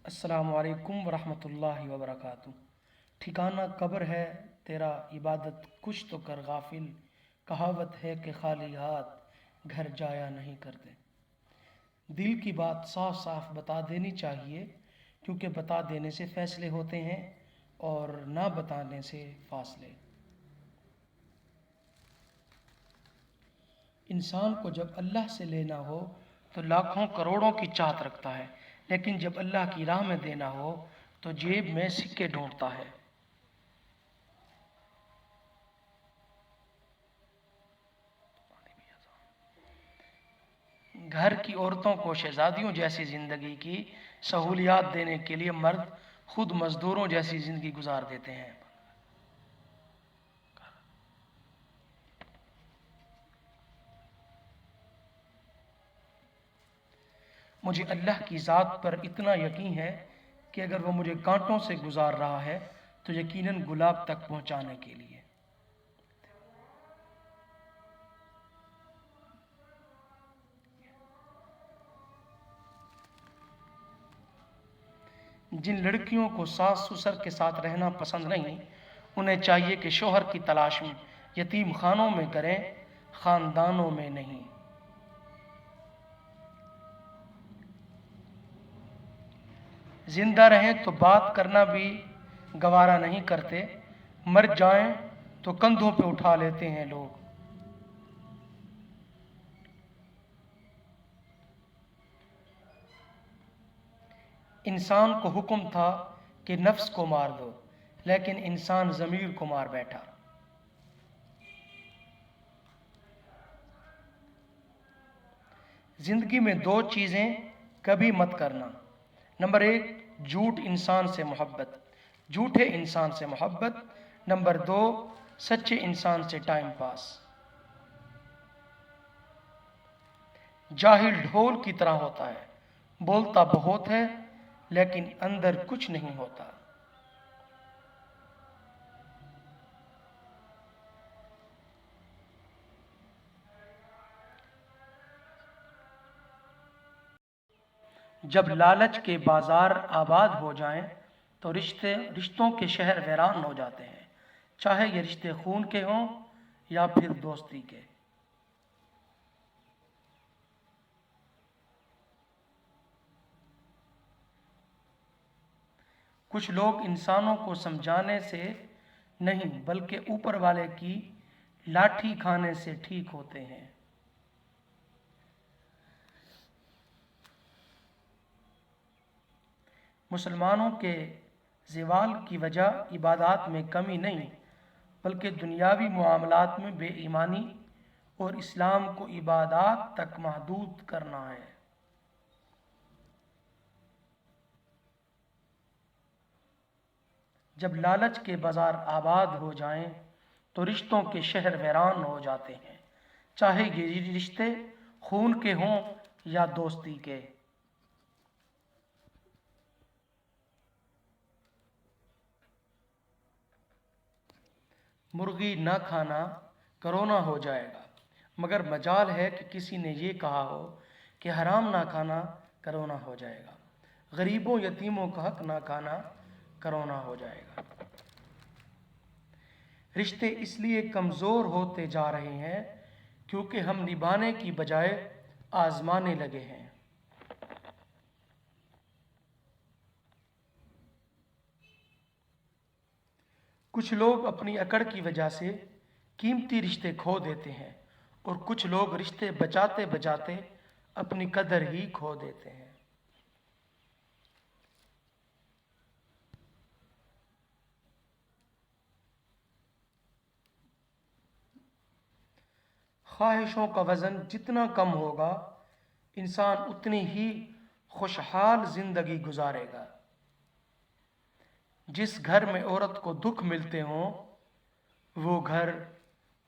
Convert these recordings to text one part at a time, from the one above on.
अस्सलाम वालेकुम वरहमतुल्लाहि वबरकातुह। ठिकाना कब्र है तेरा इबादत कुछ तो कर गाफिल, कहावत है कि खाली हाथ घर जाया नहीं करते। दिल की बात साफ साफ बता देनी चाहिए, क्योंकि बता देने से फैसले होते हैं और ना बताने से फासले। इंसान को जब अल्लाह से लेना हो तो लाखों करोड़ों की चाहत रखता है, लेकिन जब अल्लाह की राह में देना हो तो जेब में सिक्के ढूंढता है। घर की औरतों को शहजादियों जैसी जिंदगी की सहूलियात देने के लिए मर्द खुद मजदूरों जैसी जिंदगी गुजार देते हैं। मुझे अल्लाह की ज़ात पर इतना यकीन है कि अगर वो मुझे कांटों से गुजार रहा है तो यकीनन गुलाब तक पहुंचाने के लिए। जिन लड़कियों को सास ससुर के साथ रहना पसंद नहीं, उन्हें चाहिए कि शोहर की तलाश में यतीम खानों में करें, खानदानों में नहीं। जिंदा रहें तो बात करना भी गवारा नहीं करते, मर जाएं तो कंधों पे उठा लेते हैं लोग। इंसान को हुक्म था कि नफ्स को मार दो, लेकिन इंसान ज़मीर को मार बैठा। जिंदगी में दो चीज़ें कभी मत करना। नंबर एक, झूठ इंसान से मोहब्बत, झूठे इंसान से मोहब्बत। नंबर दो, सच्चे इंसान से टाइम पास। जाहिल ढोल की तरह होता है, बोलता बहुत है लेकिन अंदर कुछ नहीं होता। जब लालच के बाजार आबाद हो जाएं तो रिश्तों के शहर वीरान हो जाते हैं, चाहे ये रिश्ते खून के हों या फिर दोस्ती के। कुछ लोग इंसानों को समझाने से नहीं बल्कि ऊपर वाले की लाठी खाने से ठीक होते हैं। मुसलमानों के ज़वाल की वजह इबादत में कमी नहीं, बल्कि दुनियावी मामलात में बेईमानी और इस्लाम को इबादत तक महदूद करना है। जब लालच के बाजार आबाद हो जाएं तो रिश्तों के शहर वीरान हो जाते हैं, चाहे ये रिश्ते खून के हों या दोस्ती के। मुर्गी ना खाना करोना हो जाएगा, मगर मजाल है कि किसी ने ये कहा हो कि हराम ना खाना करोना हो जाएगा। गरीबों यतीमों का हक ना खाना करोना हो जाएगा। रिश्ते इसलिए कमज़ोर होते जा रहे हैं क्योंकि हम निभाने की बजाय आजमाने लगे हैं। कुछ लोग अपनी अकड़ की वजह से कीमती रिश्ते खो देते हैं और कुछ लोग रिश्ते बचाते बचाते अपनी कदर ही खो देते हैं। ख्वाहिशों का वज़न जितना कम होगा, इंसान उतनी ही खुशहाल जिंदगी गुजारेगा। जिस घर में औरत को दुख मिलते हों वो घर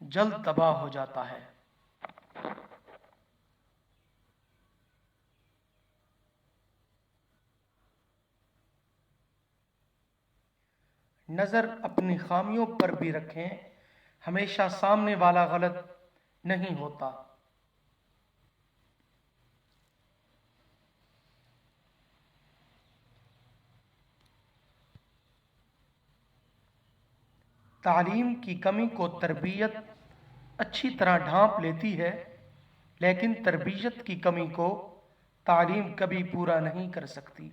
जल्द तबाह हो जाता है। नज़र अपनी खामियों पर भी रखें, हमेशा सामने वाला गलत नहीं होता। تعلیم کی کمی کو تربیت اچھی طرح ڈھانپ لیتی ہے، لیکن تربیت کی کمی کو تعلیم کبھی پورا نہیں کر سکتی۔